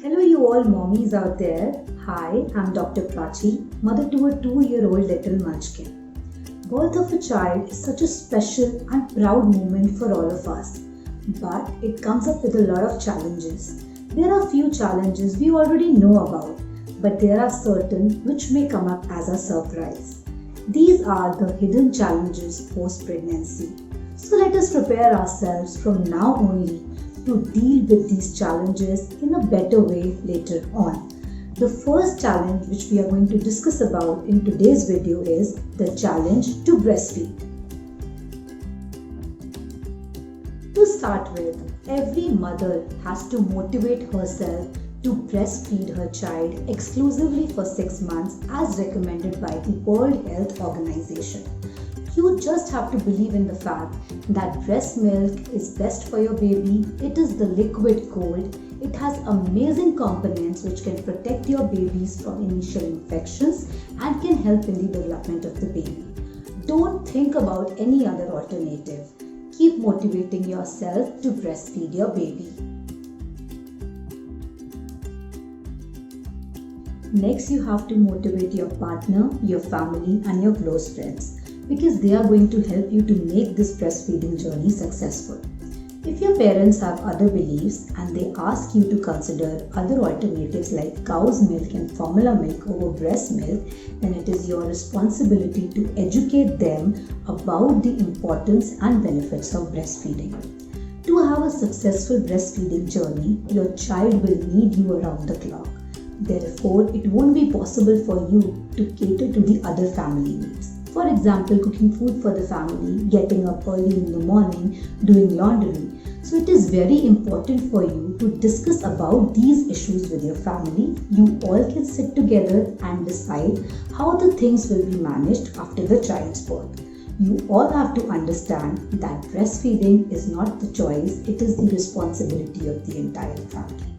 Hello you all mommies out there. Hi, I'm Dr. Prachi, mother to a 2-year-old little munchkin. Birth of a child is such a special and proud moment for all of us. But it comes up with a lot of challenges. There are few challenges we already know about, but there are certain which may come up as a surprise. These are the hidden challenges post-pregnancy. So let us prepare ourselves from now only to deal with these challenges in a better way later on. The first challenge which we are going to discuss about in today's video is the challenge to breastfeed. To start with, every mother has to motivate herself to breastfeed her child exclusively for 6 months as recommended by the World Health Organization. You just have to believe in the fact that breast milk is best for your baby. It is the liquid gold. It has amazing components which can protect your babies from initial infections and can help in the development of the baby. Don't think about any other alternative. Keep motivating yourself to breastfeed your baby. Next, you have to motivate your partner, your family, and your close friends, because they are going to help you to make this breastfeeding journey successful. If your parents have other beliefs and they ask you to consider other alternatives like cow's milk and formula milk over breast milk, then it is your responsibility to educate them about the importance and benefits of breastfeeding. To have a successful breastfeeding journey, your child will need you around the clock. Therefore, it won't be possible for you to cater to the other family needs. For example, cooking food for the family, getting up early in the morning, doing laundry. So it is very important for you to discuss about these issues with your family. You all can sit together and decide how the things will be managed after the child's birth. You all have to understand that breastfeeding is not the choice, it is the responsibility of the entire family.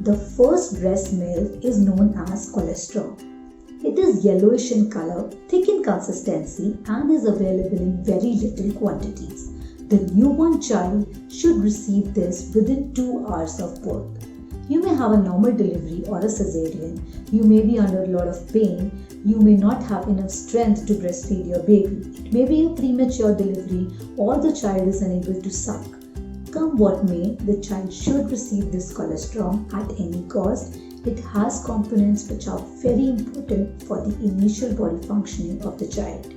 The first breast milk is known as colostrum. It is yellowish in color, thick in consistency, and is available in very little quantities. The newborn child should receive this within 2 hours of birth. You may have a normal delivery or a cesarean. You may be under a lot of pain. You may not have enough strength to breastfeed your baby. It may be a premature delivery or the child is unable to suck. Come what may, the child should receive this colostrum at any cost. It has components which are very important for the initial body functioning of the child.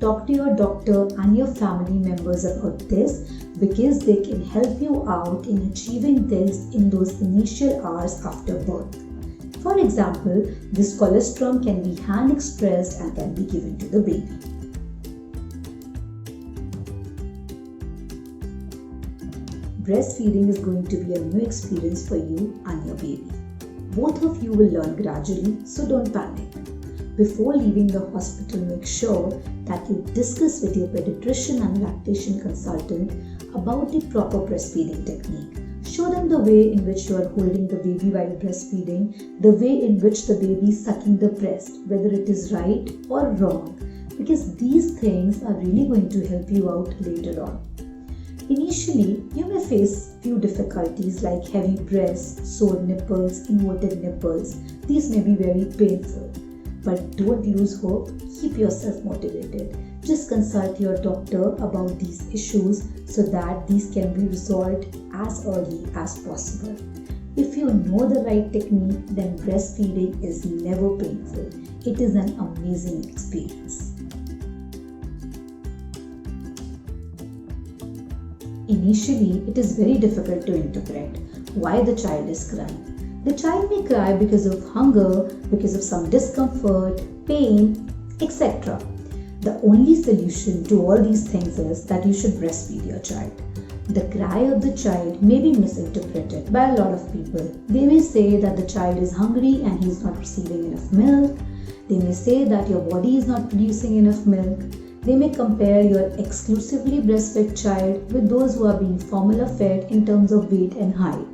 Talk to your doctor and your family members about this because they can help you out in achieving this in those initial hours after birth. For example, this colostrum can be hand expressed and can be given to the baby. Breastfeeding is going to be a new experience for you and your baby. Both of you will learn gradually, so don't panic. Before leaving the hospital, make sure that you discuss with your pediatrician and lactation consultant about the proper breastfeeding technique. Show them the way in which you are holding the baby while breastfeeding, the way in which the baby is sucking the breast, whether it is right or wrong, because these things are really going to help you out later on. Initially, you may face few difficulties like heavy breasts, sore nipples, inverted nipples. These may be very painful. But don't lose hope. Keep yourself motivated. Just consult your doctor about these issues so that these can be resolved as early as possible. If you know the right technique, then breastfeeding is never painful. It is an amazing experience. Initially, it is very difficult to interpret why the child is crying. The child may cry because of hunger, because of some discomfort, pain, etc. The only solution to all these things is that you should breastfeed your child. The cry of the child may be misinterpreted by a lot of people. They may say that the child is hungry and he is not receiving enough milk. They may say that your body is not producing enough milk. They may compare your exclusively breastfed child with those who are being formula fed in terms of weight and height.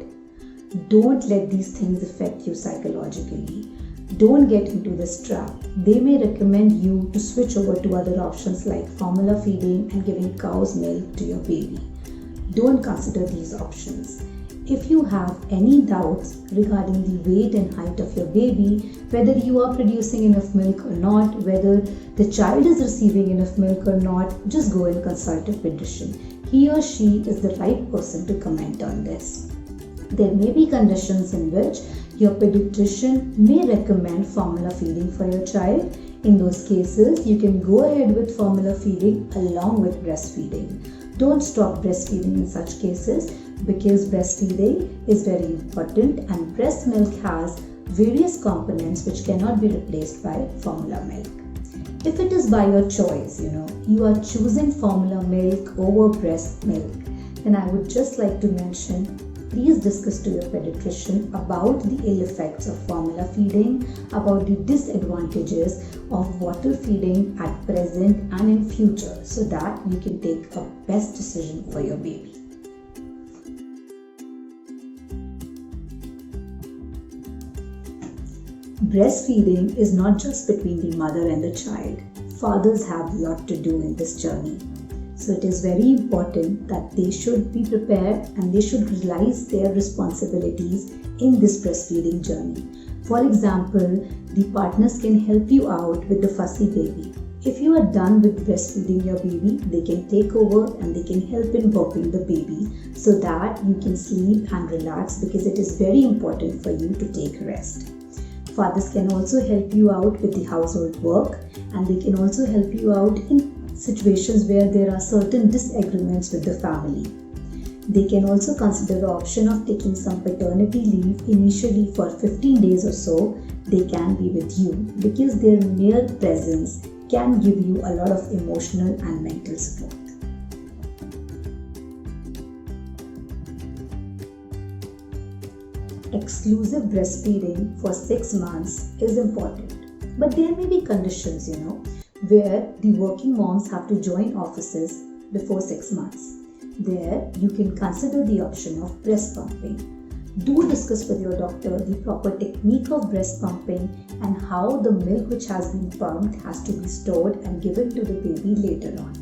Don't let these things affect you psychologically. Don't get into this trap. They may recommend you to switch over to other options like formula feeding and giving cow's milk to your baby. Don't consider these options. If you have any doubts regarding the weight and height of your baby, whether you are producing enough milk or not, whether the child is receiving enough milk or not, just go and consult a pediatrician. He or she is the right person to comment on this. There may be conditions in which your pediatrician may recommend formula feeding for your child. In those cases, you can go ahead with formula feeding along with breastfeeding. Don't stop breastfeeding in such cases, because breastfeeding is very important and breast milk has various components which cannot be replaced by formula milk. If it is by your choice, you are choosing formula milk over breast milk, then I would just like to mention, please discuss to your pediatrician about the ill effects of formula feeding, about the disadvantages of bottle feeding at present and in future, so that you can take a best decision for your baby. Breastfeeding is not just between the mother and the child. Fathers have a lot to do in this journey. So it is very important that they should be prepared and they should realize their responsibilities in this breastfeeding journey. For example, the partners can help you out with the fussy baby. If you are done with breastfeeding your baby, they can take over and they can help in burping the baby so that you can sleep and relax, because it is very important for you to take rest. Fathers can also help you out with the household work, and they can also help you out in situations where there are certain disagreements with the family. They can also consider the option of taking some paternity leave initially for 15 days or so. They can be with you because their mere presence can give you a lot of emotional and mental support. Exclusive breastfeeding for 6 months is important, but there may be conditions, where the working moms have to join offices before 6 months. There, you can consider the option of breast pumping. Do discuss with your doctor the proper technique of breast pumping and how the milk which has been pumped has to be stored and given to the baby later on.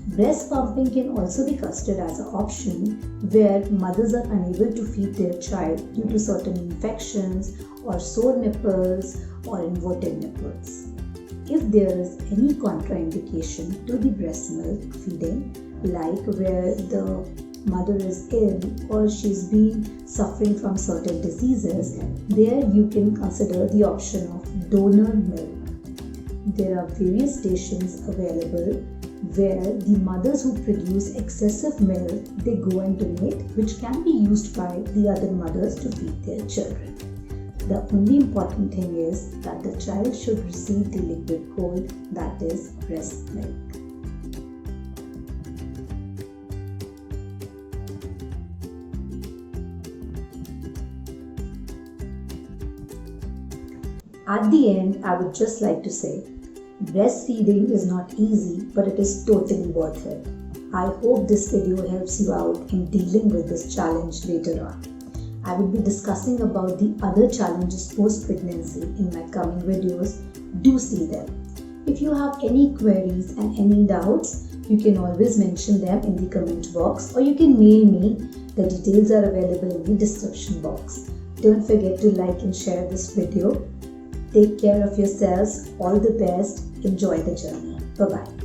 Breast pumping can also be considered as an option where mothers are unable to feed their child due to certain infections or sore nipples or inverted nipples. If there is any contraindication to the breast milk feeding, like where the mother is ill or she's been suffering from certain diseases, there you can consider the option of donor milk. There are various stations available where the mothers who produce excessive milk, they go and donate, which can be used by the other mothers to feed their children. The only important thing is that the child should receive the liquid gold, that is breast milk. At the end, I would just like to say, breastfeeding is not easy, but it is totally worth it. I hope this video helps you out in dealing with this challenge later on. I will be discussing about the other challenges post-pregnancy in my coming videos. Do see them. If you have any queries and any doubts, you can always mention them in the comment box, or you can mail me. The details are available in the description box. Don't forget to like and share this video. Take care of yourselves. All the best. Enjoy the journey. Bye-bye.